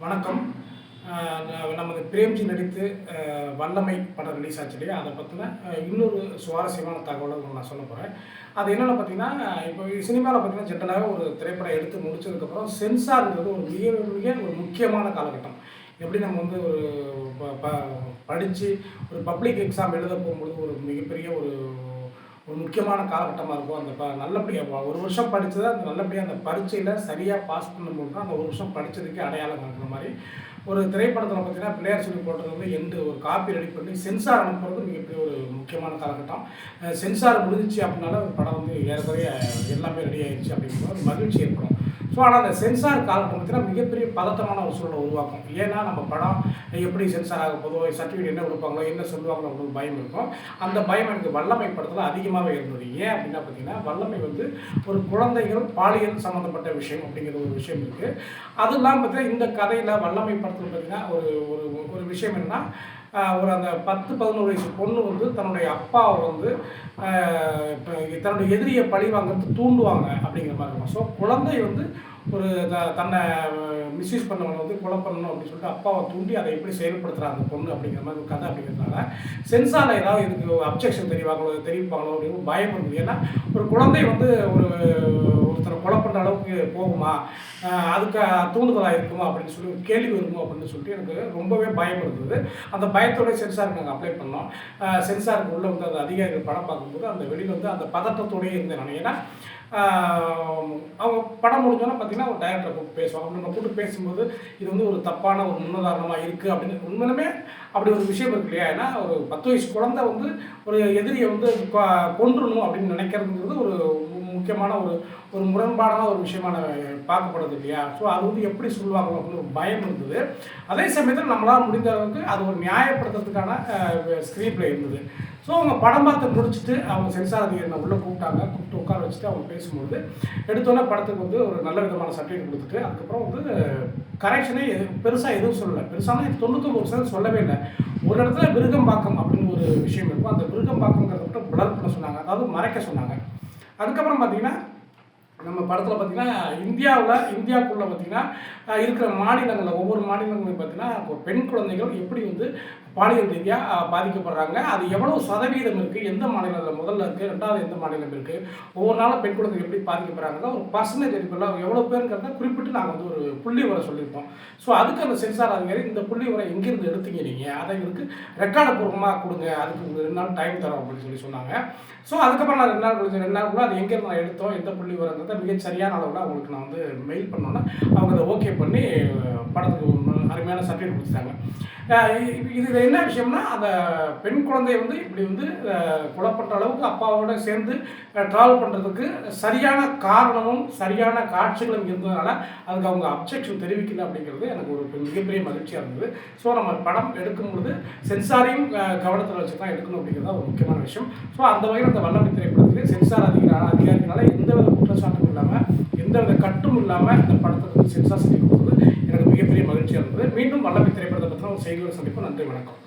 வணக்கம். நமது பிரேம்ஜி நடித்து வல்லமை படம் ரிலீஸ் ஆச்சு இல்லையா, அதை பற்றின இன்னொரு சுவாரஸ்யமான தகவலை நான் சொல்ல போகிறேன். அது என்னென்னு பார்த்தீங்கன்னா, இப்போ சினிமாவில் பார்த்தீங்கன்னா ஜென்ரலாக ஒரு திரைப்படம் எடுத்து முடிச்சதுக்கப்புறம் சென்சார்ன்றது ஒரு மிக மிக ஒரு முக்கியமான காலகட்டம். எப்படி நம்ம வந்து ஒரு படித்து ஒரு பப்ளிக் எக்ஸாம் எழுத போகும்பொழுது ஒரு மிகப்பெரிய ஒரு ஒரு முக்கியமான காலகட்டமாக இருக்கும். அந்த நல்லபடியாக ஒரு வருஷம் படித்ததை அந்த நல்லபடியாக அந்த பரீட்சையில் சரியாக பாஸ் பண்ணும்போது தான் அந்த ஒரு வருஷம் படித்ததுக்கே அடையாளம் இருக்கிற மாதிரி ஒரு திரைப்படத்தில் பார்த்தீங்கன்னா பிள்ளையார் சொல்லி போட்டது வந்து எண்டு ஒரு காப்பி ரெடி பண்ணி சென்சார் அனுப்புறது மிகப்பெரிய ஒரு முக்கியமான காலகட்டம். சென்சார் முடிஞ்சிச்சு அப்படின்னால ஒரு படம் வந்து ஏறக்குறைய எல்லாமே ரெடி ஆகிடுச்சு அப்படிங்கிற ஒரு மகிழ்ச்சி ஏற்படும். ஸோ ஆனால் அந்த சென்சார் காலத்தை பார்த்தீங்கன்னா மிகப்பெரிய பதட்டமான ஒரு சூழலை உருவாக்கும். ஏன்னா நம்ம படம் எப்படி சென்சார் ஆக போதோ, சர்டிஃபிகேட் என்ன கொடுப்பாங்களோ, என்ன சொல்லுவாங்களோ அப்படின்னு பயம் இருக்கும். அந்த பயம் எனக்கு வல்லமை படத்தில் அதிகமாகவே இருந்தது. ஏன் அப்படின்னா பார்த்தீங்கன்னா, வல்லமை வந்து ஒரு குழந்தைகள் பாலியல் சம்மந்தப்பட்ட விஷயம் அப்படிங்கிற ஒரு விஷயம் இருக்குது. அது இல்லாமல் பார்த்தீங்கன்னா இந்த கதையில் வல்லமை படத்தில் பார்த்தீங்கன்னா ஒரு ஒரு ஒரு விஷயம் என்னன்னா, ஒரு அந்த 10-11 வயசு பொண்ணு வந்து தன்னுடைய அப்பாவை வந்து தன்னுடைய எதிரியை பழி வாங்கிறது தூண்டுவாங்க அப்படிங்கிற மாதிரி இருக்கும். ஸோ குழந்தை வந்து ஒரு தன்னை மிஸ்யூஸ் பண்ணவனை வந்து கொலை பண்ணணும் அப்படின்னு சொல்லிட்டு அப்பாவை தூண்டி அதை எப்படி செயல்படுத்துகிறாங்க அந்த பொண்ணு அப்படிங்கிற மாதிரி ஒரு கதை அப்படிங்கிறதுனால சென்சாரில் ஏதாவது இதுக்கு அப்ஜெக்ஷன் தெரிவிப்பாங்களோ அப்படின்னு பயம் இருக்குது. ஏன்னா ஒரு குழந்தை வந்து ஒருத்தரை கொலை பண்ணுற அளவுக்கு போகுமா, அதுக்கு தூண்டுதலாக இருக்குமா அப்படின்னு சொல்லி ஒரு கேள்வி வருமோ அப்படின்னு சொல்லிட்டு எனக்கு ரொம்பவே பயம் இருந்தது. அந்த பயத்தோட சென்சாருக்கு நாங்கள் அப்ளை பண்ணோம். சென்சாருக்கு உள்ளே வந்து அந்த அதிகாரிகள் படம் பார்க்கும்போது அந்த வெளியில் வந்து அந்த பதட்டத்தோடயே இருந்தேன் நான். ஏன்னா அவங்க படம் முடிஞ்சோன்னா பார்த்தீங்கன்னா ஒரு டைரக்டரை கூப்பிட்டு பேசுவாங்க. நம்ம கூப்பிட்டு பேசும்போது இது வந்து ஒரு தப்பான ஒரு முன்னுதாரணமாக இருக்குது அப்படின்னு உண்மையிலுமே அப்படி ஒரு விஷயம் இருக்கு இல்லையா. ஏன்னா ஒரு 10 வயசு குழந்தை வந்து ஒரு எதிரியை வந்து கொன்றணும் அப்படின்னு நினைக்கிறதுங்கிறது ஒரு முக்கியமான ஒரு முரண்பாடான ஒரு விஷயமான பார்க்கப்படுது இல்லையா. ஸோ அது வந்து எப்படி சொல்லுவாங்களோ அப்படின்னு ஒரு பயம் இருந்தது. அதே சமயத்தில் நம்மளால் முடிந்த அளவுக்கு அது ஒரு நியாயப்படுத்துறதுக்கான ஸ்க்ரீன் பிளே இருந்தது. ஸோ அவங்க படம் பார்த்து முடிச்சுட்டு அவங்க சென்சார் அதிகாரி உள்ளே கூப்பிட்டு உட்கார வச்சுட்டு அவங்க பேசும்போது எடுத்தோன்னே படத்துக்கு வந்து ஒரு நல்ல விதமான சர்டிஃபிகேட் கொடுத்துட்டு அதுக்கப்புறம் வந்து கரெக்ஷனே பெருசாக எதுவும் சொல்லலை. பெருசான 99% சொல்லவே இல்லை. ஒரு இடத்துல விருகம்பாக்கம் அப்படின்னு ஒரு விஷயம் இருக்கும். அந்த விருகம்பாக்கங்கிறத மட்டும் பிளர் பண்ண சொன்னாங்க, அதாவது மறைக்க சொன்னாங்க. அதுக்கப்புறம் பார்த்தீங்கன்னா நம்ம படத்தில் பார்த்தீங்கன்னா இந்தியாவுக்குள்ளே பார்த்தீங்கன்னா இருக்கிற மாநிலங்களில் ஒவ்வொரு மாநிலங்களையும் பார்த்தீங்கன்னா பெண் குழந்தைகள் எப்படி வந்து பாலியல் ரீதியாக பாதிக்கப்படுறாங்க, அது எவ்வளோ சதவீதம் இருக்குது, எந்த மாநிலத்தில் முதல்ல இருக்குது, ரெண்டாவது எந்த மாநிலம் இருக்குது, ஒவ்வொரு நாளும் பெண் குழந்தைகள் எப்படி பாதிக்கப்படுறாங்க ஒரு பர்சன்டேஜ் எடுக்கலாம் எவ்வளோ பேருங்கிறத குறிப்பிட்டு நாங்கள் வந்து ஒரு புள்ளி உரை சொல்லியிருப்போம். ஸோ அதுக்கு அந்த சென்சார் அதிகாரி இந்த புள்ளி உரை எங்கேருந்து எடுத்தீங்க நீங்கள், அதை எங்களுக்கு ரெக்கார்டு பூர்வமாக கொடுங்க, அதுக்கு 2 நாள் டைம் தரோம் அப்படின்னு சொன்னாங்க. ஸோ அதுக்கப்புறம் நான் 2 நாள் கழிச்சு 2 நாளுக்குள்ள அது எங்கேருந்து நான் எடுத்தோம், எந்த புள்ளி உரங்கிறத மிகச் சரியான அளவில் அவங்களுக்கு நான் வந்து மெயில் பண்ணோன்னா அவங்க அதை ஓகே பண்ணி படத்துக்கு அருமையான சர்டிஃபிகேட் கொடுத்துட்டாங்க. இதில் என்ன விஷயம்னா, அந்த பெண் குழந்தை வந்து இப்படி வந்து கொலை பண்ணுற அளவுக்கு அப்பாவோட சேர்ந்து ட்ராவல் பண்ணுறதுக்கு சரியான காரணமும் சரியான காட்சிகளும் இருந்ததுனால அதுக்கு அவங்க அப்ஜெக்ஷன் தெரிவிக்கல அப்படிங்கிறது எனக்கு ஒரு மிகப்பெரிய மகிழ்ச்சியாக இருந்தது. ஸோ நம்ம படம் எடுக்கும் பொழுது சென்சாரையும் கவனத்தில் வச்சு தான் எடுக்கணும் அப்படிங்கிறது ஒரு முக்கியமான விஷயம். ஸோ அந்த வகையில் அந்த வல்லமை திரைப்படத்துக்கு சென்சார் அதிகாரிகளால் எந்தவித குற்றச்சாட்டும் இல்லாமல் எந்தவித கட்டும் இல்லாமல் இந்த படத்துக்கு சென்சார் செய்ய கொடுத்தது எனக்கு மிகப்பெரிய மகிழ்ச்சியாக இருந்தது. மீண்டும் வல்லமை திரைப்படத்தை பற்றின ஒரு செய்தியோடு சந்திப்போம். நன்றி, வணக்கம்.